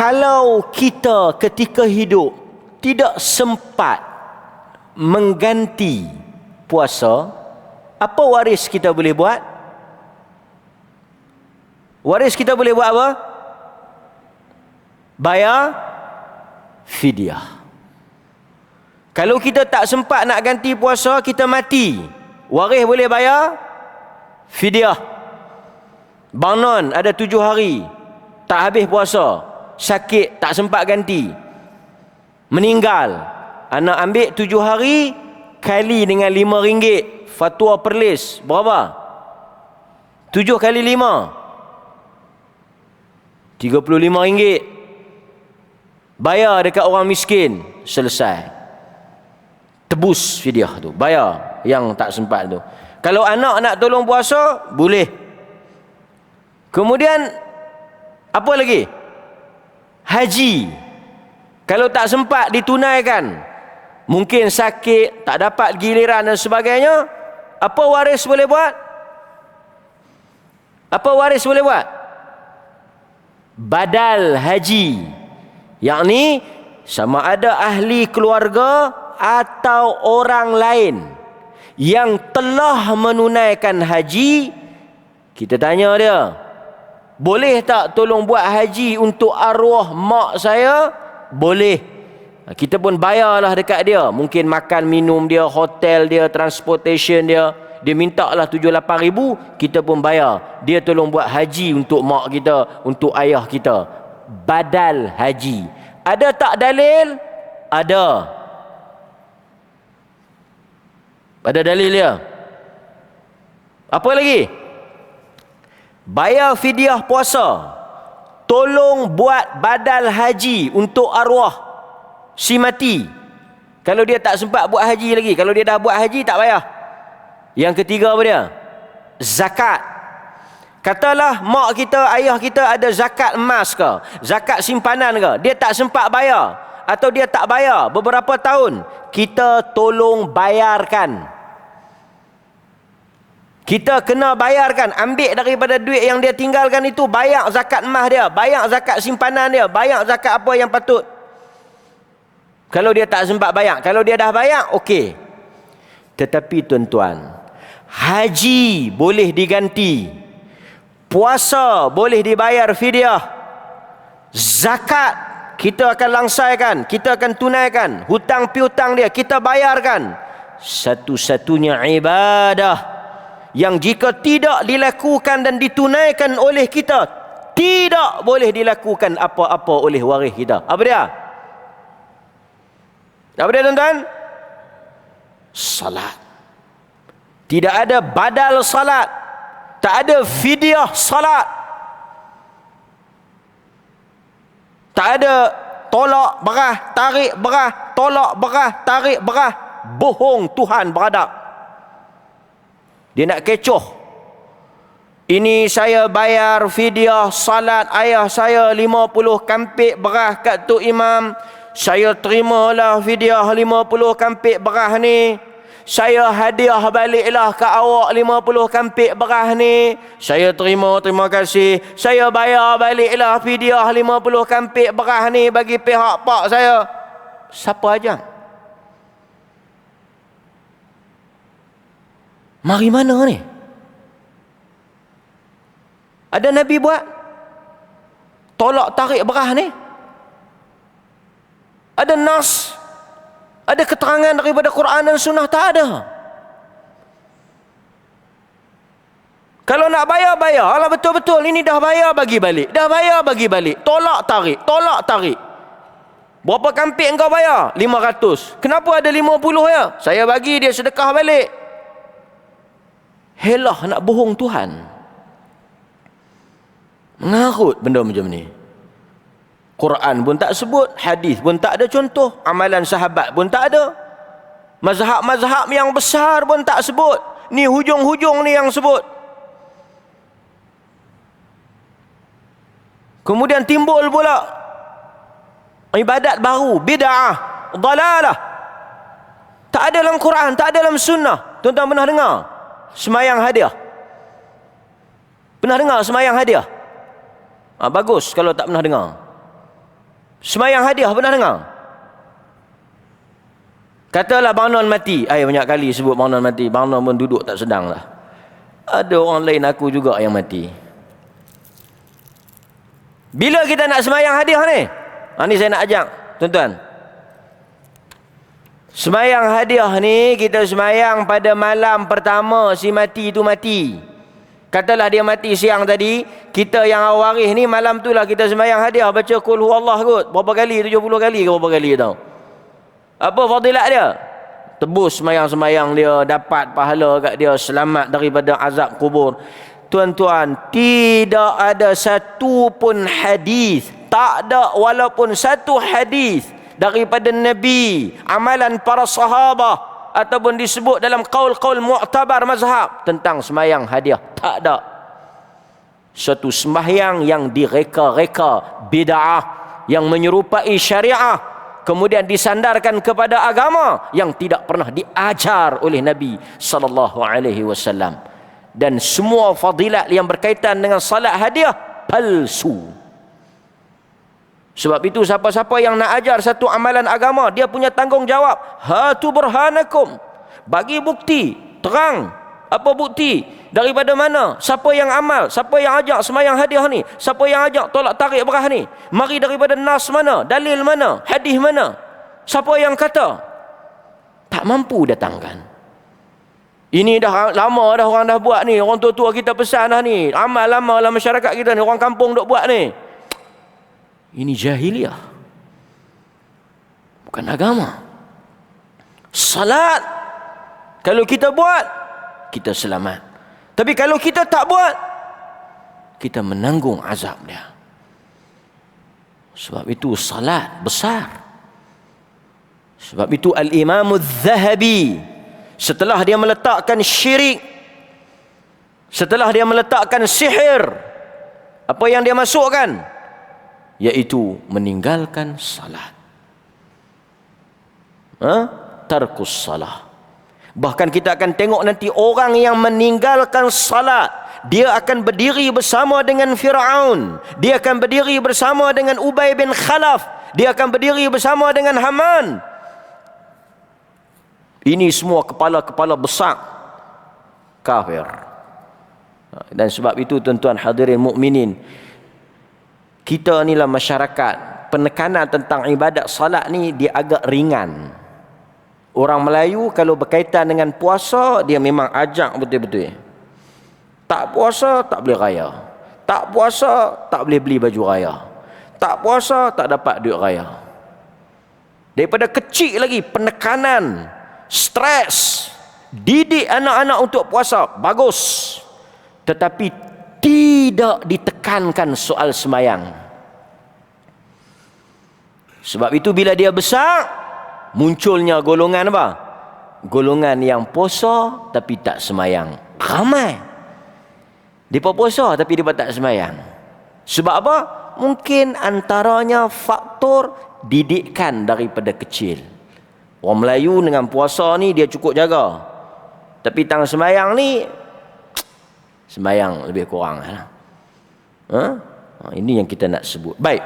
Kalau kita ketika hidup tidak sempat mengganti puasa, apa waris kita boleh buat? Waris kita boleh buat apa? Bayar fidyah. Kalau kita tak sempat nak ganti puasa, kita mati, waris boleh bayar fidyah. Bangun ada 7 hari tak habis puasa, sakit tak sempat ganti, meninggal, anak ambil 7 hari kali dengan RM5, fatwa perlis berapa? 7 kali 5 RM35, bayar dekat orang miskin, selesai, tebus fidyah tu, bayar yang tak sempat tu. Kalau anak nak tolong puasa, boleh. Kemudian apa lagi? Haji, kalau tak sempat ditunaikan, mungkin sakit, tak dapat giliran dan sebagainya, apa waris boleh buat? Apa waris boleh buat? Badal haji, yakni sama ada ahli keluarga atau orang lain yang telah menunaikan haji, kita tanya dia, boleh tak tolong buat haji untuk arwah mak saya? Boleh. Kita pun bayarlah dekat dia, mungkin makan minum dia, hotel dia, transportation dia. Dia minta lah 7-8 ribu, kita pun bayar. Dia tolong buat haji untuk mak kita, untuk ayah kita. Badal haji. Ada tak dalil? Ada. Ada dalil dia. Apa lagi? Bayar fidyah puasa. Tolong buat badal haji untuk arwah si mati. Kalau dia tak sempat buat haji lagi, kalau dia dah buat haji tak bayar. Yang ketiga apa dia? Zakat. Katalah mak kita, ayah kita ada zakat emas ke, zakat simpanan ke, dia tak sempat bayar atau dia tak bayar beberapa tahun, kita tolong bayarkan. Kita kena bayarkan, ambil daripada duit yang dia tinggalkan itu, bayar zakat emas dia, bayar zakat simpanan dia, bayar zakat apa yang patut. Kalau dia tak sempat bayar, kalau dia dah bayar, okey. Tetapi tuan-tuan, haji boleh diganti, puasa boleh dibayar fidyah, zakat kita akan langsaikan, kita akan tunaikan, hutang piutang dia kita bayarkan. Satu-satunya ibadah yang jika tidak dilakukan dan ditunaikan oleh kita, tidak boleh dilakukan apa-apa oleh waris kita. Apa dia? Apa dia tuan-tuan? Salat. Tidak ada badal salat, tak ada fidyah salat, tak ada tolak berah, tarik berah, tolak berah, tarik berah. Bohong Tuhan beradab. Dia nak kecoh. Ini saya bayar fidyah salat ayah saya 50 kampik berah kat Tok Imam. Saya terimalah fidyah 50 kampik berah ni. Saya hadiah baliklah ke awak 50 kampik berah ni. Saya terima kasih. Saya bayar baliklah fidyah 50 kampik berah ni bagi pihak pak saya. Siapa aja? Mari mana ni? Ada Nabi buat tolak tarik berah ni? Ada nas, ada keterangan daripada Quran dan Sunnah? Tak ada. Kalau nak bayar, bayar lah betul-betul. Ini dah bayar, bagi balik. Dah bayar, bagi balik. Tolak tarik, tolak tarik. Berapa kampik engkau bayar? 500. Kenapa ada 50 ya? Saya bagi dia sedekah balik. Helah nak bohong Tuhan. Mengarut benda macam ni. Quran pun tak sebut, hadis pun tak ada contoh, amalan sahabat pun tak ada, mazhab-mazhab yang besar pun tak sebut. Ni hujung-hujung ni yang sebut. Kemudian timbul pula ibadat baru, bid'ah, dalalah. Tak ada dalam Quran, tak ada dalam sunnah. Tuan-tuan pernah dengar semayang hadiah? Pernah dengar semayang hadiah? Bagus kalau tak pernah dengar. Semayang hadiah pernah dengar? Katalah Bang Non mati. Banyak kali sebut Bang Non mati. Bang Non pun duduk tak sedang lah. Ada orang lain aku juga yang mati. Bila kita nak semayang hadiah ni? Ni saya nak ajak tuan-tuan. Semayang hadiah ni kita semayang pada malam pertama si mati tu mati. Katalah dia mati siang tadi, kita yang waris ni malam tu lah kita semayang hadiah, baca Qul Huwallah kot. Berapa kali? 70 kali ke berapa kali tau. Apa fadilat dia? Tebus semayang-semayang dia, dapat pahala kat dia, selamat daripada azab kubur. Tuan-tuan, tidak ada satu pun hadis, tak ada walaupun satu hadis daripada Nabi, amalan para sahabat ataupun disebut dalam qaul-qaul mu'tabar mazhab tentang semayang hadiah. Tak ada. Satu sembahyang yang direka-reka bid'ah, yang menyerupai syariah, kemudian disandarkan kepada agama yang tidak pernah diajar oleh Nabi sallallahu alaihi wasallam. Dan semua fadilat yang berkaitan dengan salat hadiah palsu. Sebab itu siapa-siapa yang nak ajar satu amalan agama, dia punya tanggungjawab. Hatu burhanakum. Bagi bukti, terang. Apa bukti? Daripada mana? Siapa yang amal? Siapa yang ajak semayang hadiah ni? Siapa yang ajak tolak tarik berah ni? Mari daripada nas mana? Dalil mana? Hadis mana? Siapa yang kata? Tak mampu datangkan. Ini dah lama dah orang dah buat ni. Orang tua-tua kita pesan dah ni. Amal lama dalam masyarakat kita ni. Orang kampung duk buat ni. Ini jahiliah. Bukan agama. Salat, kalau kita buat, kita selamat. Tapi kalau kita tak buat, kita menanggung azab dia. Sebab itu salat besar. Sebab itu Al-Imam Az-Zahabi, setelah dia meletakkan syirik, setelah dia meletakkan sihir, apa yang dia masukkan? Iaitu meninggalkan salat. Tarkus salah. Bahkan kita akan tengok nanti orang yang meninggalkan salat, dia akan berdiri bersama dengan Fir'aun, dia akan berdiri bersama dengan Ubay bin Khalaf, dia akan berdiri bersama dengan Haman. Ini semua kepala-kepala besar kafir. Dan sebab itu tuan-tuan hadirin mukminin, kita inilah masyarakat, penekanan tentang ibadat salat ni dia agak ringan. Orang Melayu kalau berkaitan dengan puasa, dia memang ajak betul-betul. Tak puasa tak boleh raya. Tak puasa tak boleh beli baju raya. Tak puasa tak dapat duit raya. Daripada kecil lagi penekanan, stres, didik anak-anak untuk puasa bagus, tetapi tidak ditekankan soal semayang. Sebab itu bila dia besar, munculnya golongan apa? Golongan yang puasa tapi tak semayang. Ramai. Mereka puasa tapi mereka tak semayang. Sebab apa? Mungkin antaranya faktor didikan daripada kecil. Orang Melayu dengan puasa ni dia cukup jaga. Tapi tang semayang ni, semayang lebih kurang lah. Ini yang kita nak sebut. Baik.